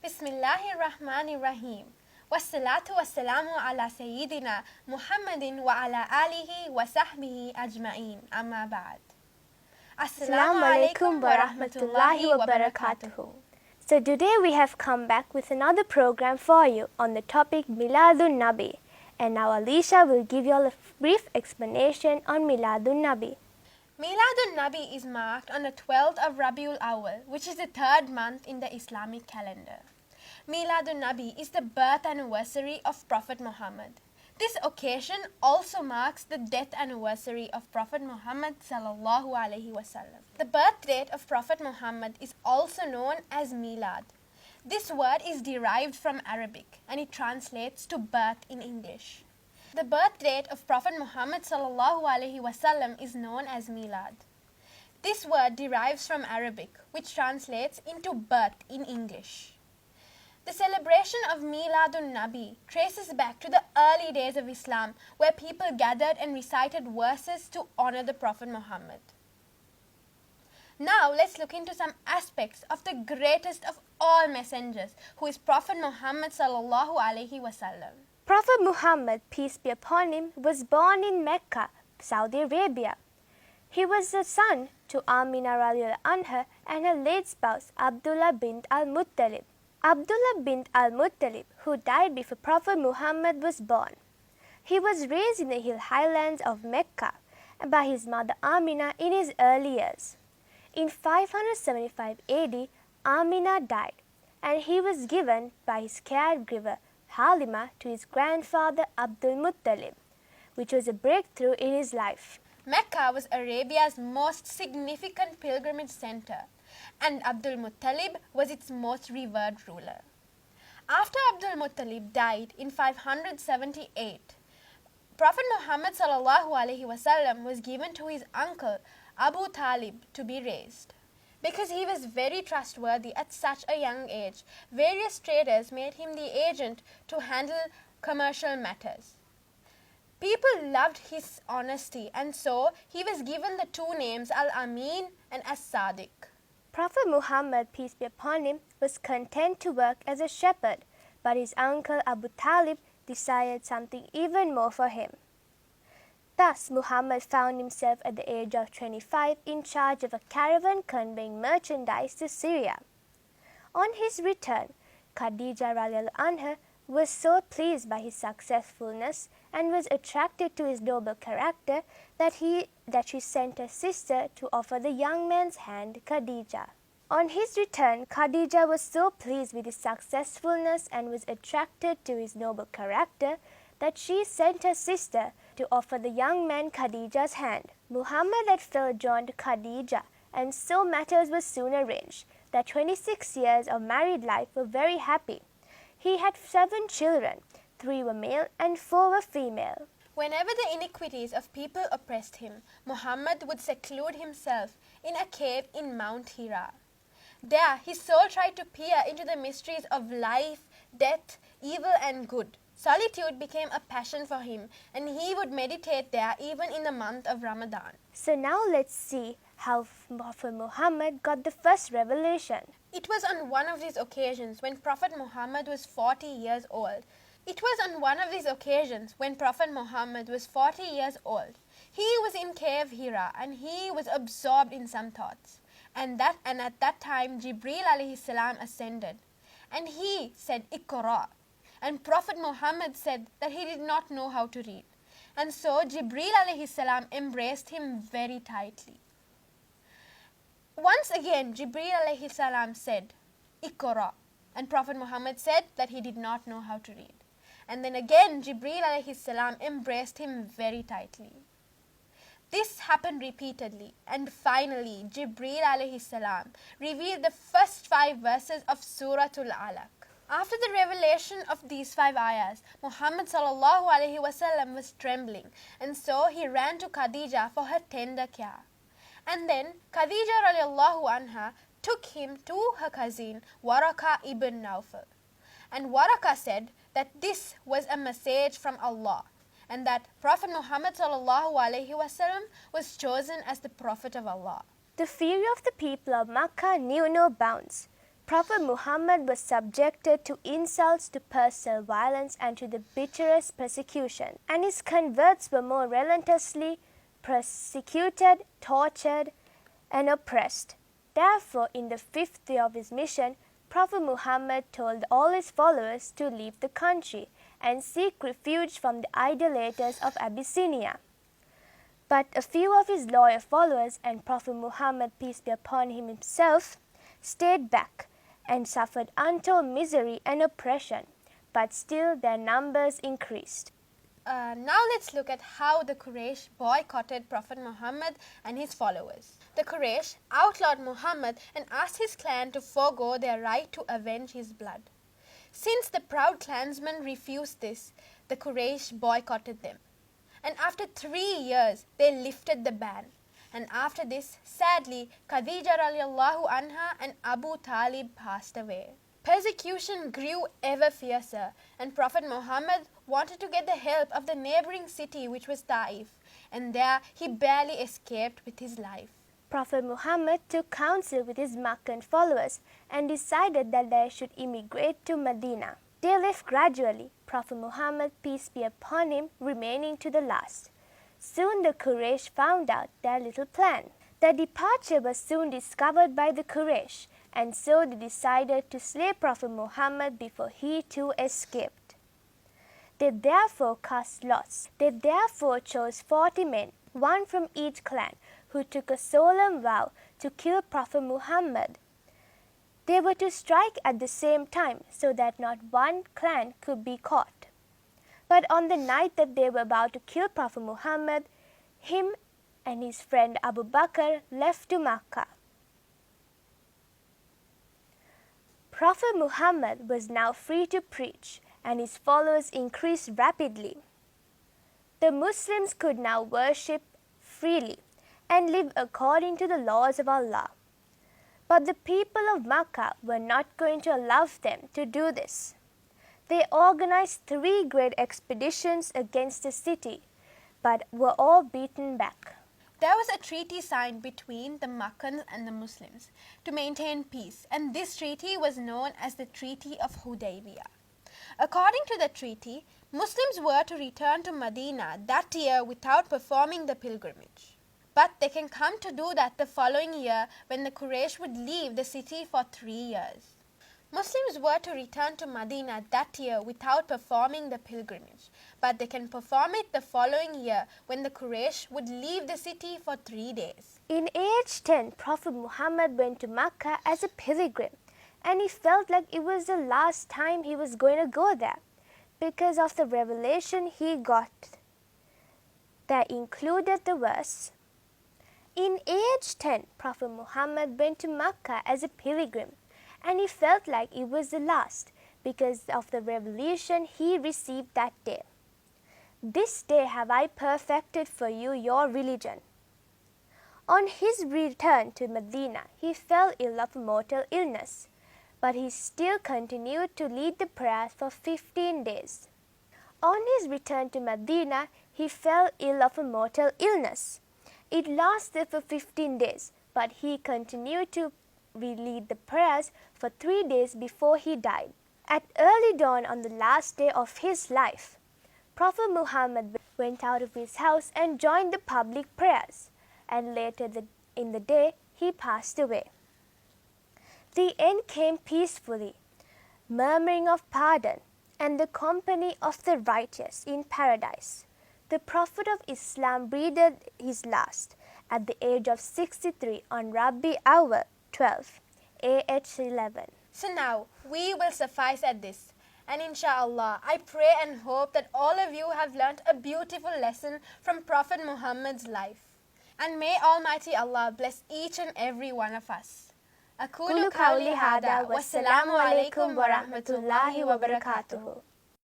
Bismillahirrahmanirrahim. Wassalatu wassalamu ala Sayyidina Muhammadin wa ala alihi wa sahbihi ajma'in. Amma ba'd. Assalamu alaikum wa rahmatullahi wa barakatuhu. So today we have come back with another program for you on the topic Miladun Nabi. And now Alicia will give you all a brief explanation on Miladun Nabi. Miladun Nabi is marked on the 12th of Rabiul Awal, which is the third month in the Islamic calendar. Miladun Nabi is the birth anniversary of Prophet Muhammad. This occasion also marks the death anniversary of Prophet Muhammad sallallahu alaihi wasallam. The birth date of Prophet Muhammad is also known as Milad. This word is derived from Arabic and it translates to birth in English. The birth date of Prophet Muhammad sallallahu alaihi wasallam is known as Milad. This word derives from Arabic, which translates into birth in English. The celebration of Miladun Nabi traces back to the early days of Islam, where people gathered and recited verses to honor the Prophet Muhammad. Now let's look into some aspects of the greatest of all messengers, who is Prophet Muhammad sallallahu alaihi wasallam. Prophet Muhammad, peace be upon him, was born in Mecca, Saudi Arabia. He was the son to Amina radiallahu anha and her late spouse Abdullah bint al-Muttalib. Abdullah bint al-Muttalib, who died before Prophet Muhammad was born. He was raised in the hill highlands of Mecca by his mother Amina in his early years. In 575 AD, Amina died, and he was given by his caregiver Halima to his grandfather Abdul Muttalib, which was a breakthrough in his life. Mecca was Arabia's most significant pilgrimage center, and Abdul Muttalib was its most revered ruler. After Abdul Muttalib died in 578, Prophet Muhammad sallallahu alaihi wasallam was given to his uncle Abu Talib to be raised. Because he was very trustworthy at such a young age, various traders made him the agent to handle commercial matters. People loved his honesty, and so he was given the two names Al-Amin and As-Sadiq. Prophet Muhammad, peace be upon him, was content to work as a shepherd, but his uncle Abu Talib desired something even more for him. Thus, Muhammad found himself at the age of 25 in charge of a caravan conveying merchandise to Syria. On his return, Khadija radiallahu anha was so pleased by his successfulness and was attracted to his noble character that she sent her sister to offer the young man's hand, Khadija. On his return, Khadija was so pleased with his successfulness and was attracted to his noble character that she sent her sister to offer the young man Khadija's hand. Muhammad had felt drawn to Khadija, and so matters were soon arranged. The 26 years of married life were very happy. He had 7 children, 3 were male and 4 were female. Whenever the iniquities of people oppressed him, Muhammad would seclude himself in a cave in Mount Hira. There, his soul tried to peer into the mysteries of life, death, evil and good. Solitude became a passion for him, and he would meditate there even in the month of Ramadan. So now let's see how Prophet Muhammad got the first revelation. It was on one of these occasions when Prophet Muhammad was 40 years old. He was in cave Hira, and he was absorbed in some thoughts. And at that time Jibreel alayhi salam ascended, and he said, Iqra. And Prophet Muhammad said that he did not know how to read. And so Jibreel alayhi salam embraced him very tightly. Once again, Jibreel alayhi salam said, Iqra. And Prophet Muhammad said that he did not know how to read. And then again, Jibreel alayhi salam embraced him very tightly. This happened repeatedly, and finally, Jibreel alayhi salam revealed the first 5 verses of Suratul Alaq. After the revelation of these 5 ayahs, Muhammad sallallahu alaihi wasallam was trembling, and so he ran to Khadija for her tender care. And then Khadija radiallahu anha took him to her cousin Waraka ibn Nawfal. And Waraka said that this was a message from Allah, and that Prophet Muhammad sallallahu alaihi wasallam was chosen as the Prophet of Allah. The fury of the people of Makkah knew no bounds. Prophet Muhammad was subjected to insults, to personal violence, and to the bitterest persecution, and his converts were more relentlessly persecuted, tortured, and oppressed. Therefore, in the 5th year of his mission, Prophet Muhammad told all his followers to leave the country and seek refuge from the idolaters of Abyssinia. But a few of his loyal followers and Prophet Muhammad, peace be upon him himself, stayed back and suffered untold misery and oppression, but still their numbers increased. Now let's look at how the Quraysh boycotted Prophet Muhammad and his followers. The Quraysh outlawed Muhammad and asked his clan to forego their right to avenge his blood. Since the proud clansmen refused this, the Quraysh boycotted them. And after 3 years, they lifted the ban. And after this, sadly, Khadija radiallahu anha and Abu Talib passed away. Persecution grew ever fiercer, and Prophet Muhammad wanted to get the help of the neighboring city, which was Taif, and there he barely escaped with his life. Prophet Muhammad took counsel with his Meccan followers and decided that they should immigrate to Medina. They left gradually, Prophet Muhammad, peace be upon him, remaining to the last. Soon the Quraysh found out their little plan. Their departure was soon discovered by the Quraysh, and so they decided to slay Prophet Muhammad before he too escaped. They therefore cast lots. They therefore chose 40 men, one from each clan, who took a solemn vow to kill Prophet Muhammad. They were to strike at the same time so that not one clan could be caught. But on the night that they were about to kill Prophet Muhammad, him and his friend Abu Bakr left to Makkah. Prophet Muhammad was now free to preach, and his followers increased rapidly. The Muslims could now worship freely and live according to the laws of Allah. But the people of Makkah were not going to allow them to do this. They organized 3 great expeditions against the city, but were all beaten back. There was a treaty signed between the Meccans and the Muslims to maintain peace, and this treaty was known as the Treaty of Hudaybiyah. According to the treaty, Muslims were to return to Medina that year without performing the pilgrimage. But they can come to do that the following year when the Quraysh would leave the city for 3 years. Muslims were to return to Medina that year without performing the pilgrimage, but they can perform it the following year when the Quraysh would leave the city for 3 days. In age 10, Prophet Muhammad went to Makkah as a pilgrim, and he felt like it was the last time he was going to go there because of the revelation he got that included the verse, "In age 10, Prophet Muhammad went to Makkah as a pilgrim, and he felt like it was the last because of the revelation he received that day. This day have I perfected for you your religion." On his return to Medina, he fell ill of a mortal illness, but he still continued to lead the prayers for 15 days. On his return to Medina, he fell ill of a mortal illness. It lasted for 15 days, but he continued to lead the prayers for 3 days before he died. At early dawn on the last day of his life, Prophet Muhammad went out of his house and joined the public prayers, and later in the day he passed away. The end came peacefully, murmuring of pardon, and the company of the righteous in paradise. The Prophet of Islam breathed his last at the age of 63 on Rabi Awal 12, AH 11. So now, we will suffice at this. And inshallah, I pray and hope that all of you have learnt a beautiful lesson from Prophet Muhammad's life. And may Almighty Allah bless each and every one of us. أقول قولي هذا والسلام عليكم ورحمة الله وبركاته.